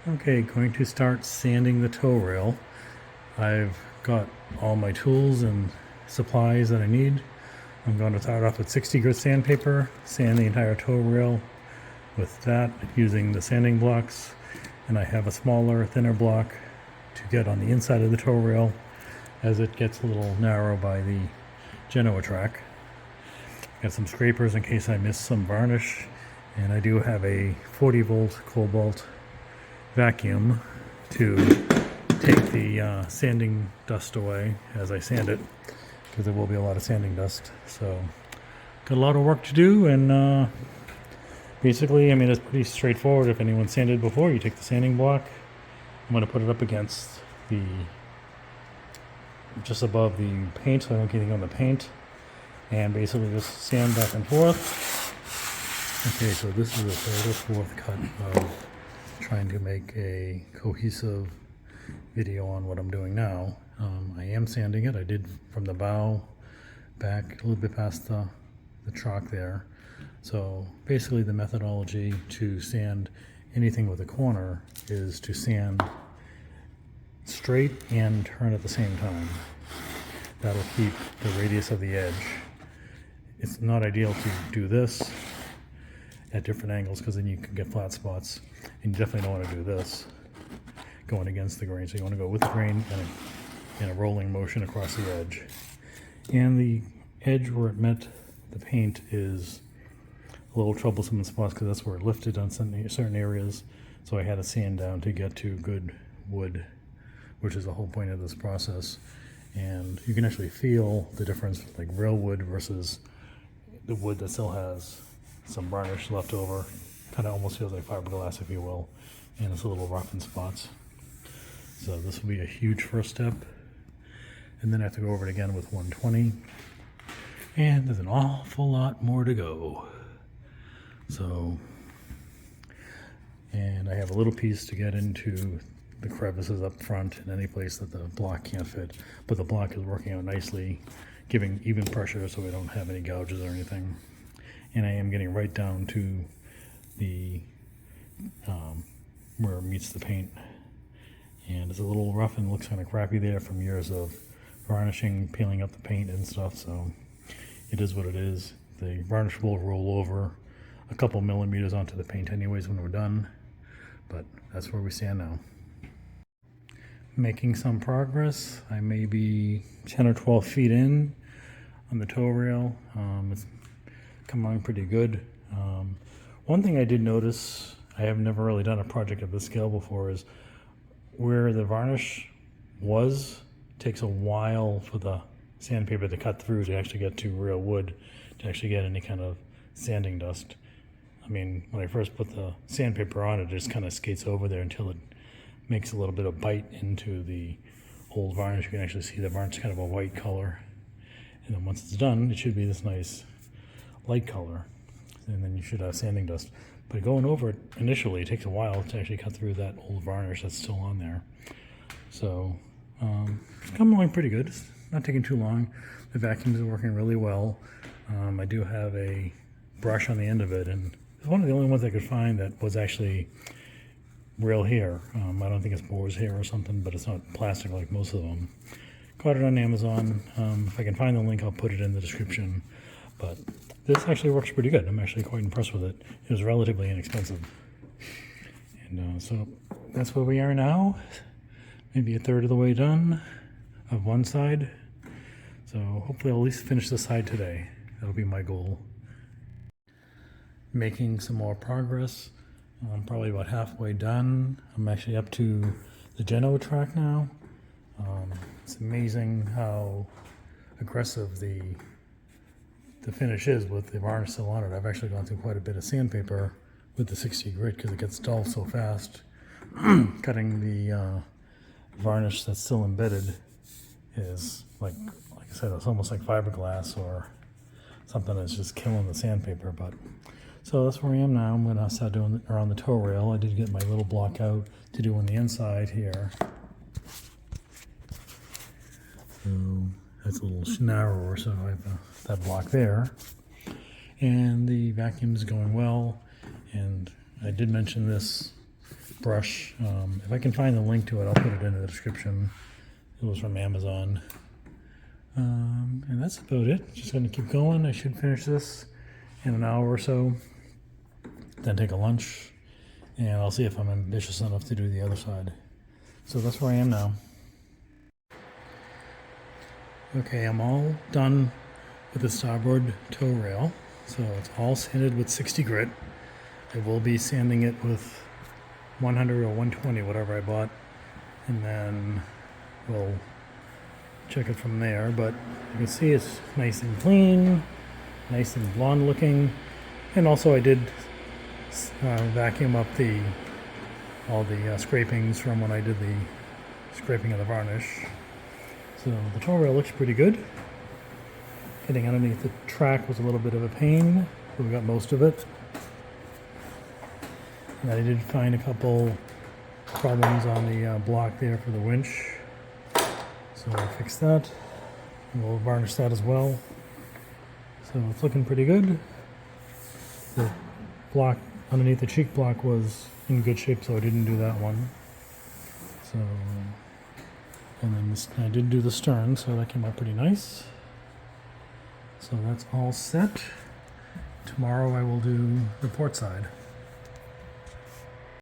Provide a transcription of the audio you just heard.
Okay, going to start sanding the toe rail. I've got all my tools and supplies that I need. I'm going to start off with 60 grit sandpaper, sand the entire toe rail with that using the sanding blocks. And I have a smaller, thinner block to get on the inside of the toe rail as it gets a little narrow by the Genoa track. Got some scrapers in case I miss some varnish. And I do have a 40 volt cobalt vacuum to take the sanding dust away as I sand it, because there will be a lot of sanding dust. So got a lot of work to do, and basically, I mean, it's pretty straightforward. If anyone's sanded before, you take the sanding block. I'm going to put it up against the, just above the paint, so I don't get anything on the paint, and basically just sand back and forth. Okay, so this is the third or fourth cut of trying to make a cohesive video on what I'm doing now. I am sanding it. I did from the bow back a little bit past the chalk there. So basically the methodology to sand anything with a corner is to sand straight and turn at the same time. That'll keep the radius of the edge. It's not ideal to do this at different angles because then you can get flat spots, and you definitely don't want to do this going against the grain. So you want to go with the grain and in a rolling motion across the edge. And the edge where it met the paint is a little troublesome in spots because that's where it lifted on certain areas. So I had to sand down to get to good wood, which is the whole point of this process. And you can actually feel the difference, like real wood versus the wood that still has some varnish left over. Kind of almost feels like fiberglass, if you will, and it's a little rough in spots. So this will be a huge first step, and then I have to go over it again with 120, and there's an awful lot more to go. So, and I have a little piece to get into the crevices up front and any place that the block can't fit, but the block is working out nicely, giving even pressure so we don't have any gouges or anything. And I am getting right down to the where it meets the paint, and it's a little rough and looks kind of crappy there from years of varnishing, peeling up the paint and stuff. So it is what it is. The varnish will roll over a couple millimeters onto the paint anyways when we're done, but that's where we stand now. Making some progress. I may be 10 or 12 feet in on the toe rail. It's come along pretty good. One thing I did notice, I have never really done a project of this scale before, is where the varnish was, takes a while for the sandpaper to cut through to actually get to real wood, to actually get any kind of sanding dust. I mean, when I first put the sandpaper on, it just kind of skates over there until it makes a little bit of bite into the old varnish. You can actually see the varnish kind of a white color. And then once it's done, it should be this nice light color, and then you should have sanding dust. But going over it initially, it takes a while to actually cut through that old varnish that's still on there. So it's coming along pretty good. It's not taking too long. The vacuums are working really well. I do have a brush on the end of it, and it's one of the only ones I could find that was actually real hair. I don't think it's boar's hair or something, but it's not plastic like most of them. Got it on Amazon. If I can find the link, I'll put it in the description. But this actually works pretty good. I'm actually quite impressed with it. It was relatively inexpensive. And so that's where we are now. Maybe a third of the way done of one side. So hopefully I'll at least finish this side today. That'll be my goal. Making some more progress. I'm probably about halfway done. I'm actually up to the Genoa track now. It's amazing how aggressive the finish is with the varnish still on it. I've actually gone through quite a bit of sandpaper with the 60 grit because it gets dull so fast. Cutting the varnish that's still embedded is like I said, it's almost like fiberglass or something that's just killing the sandpaper. But so that's where I am now. I'm going to start doing around the toe rail. I did get my little block out to do on the inside here. So that's a little narrower, so I have that block there. And the vacuum is going well. And I did mention this brush. If I can find the link to it, I'll put it in the description. It was from Amazon. And that's about it. Just going to keep going. I should finish this in an hour or so. Then take a lunch. And I'll see if I'm ambitious enough to do the other side. So that's where I am now. Okay, I'm all done with the starboard toe rail. So it's all sanded with 60 grit. I will be sanding it with 100 or 120, whatever I bought. And then we'll check it from there. But you can see it's nice and clean, nice and blonde looking. And also I did vacuum up all the scrapings from when I did the scraping of the varnish. So the toe rail looks pretty good. Getting underneath the track was a little bit of a pain, but we got most of it. And I did find a couple problems on the block there for the winch. So I'll fix that. And we'll varnish that as well. So it's looking pretty good. The block underneath the cheek block was in good shape, so I didn't do that one. So, and then I did do the stern, so that came out pretty nice. So that's all set. Tomorrow I will do the port side.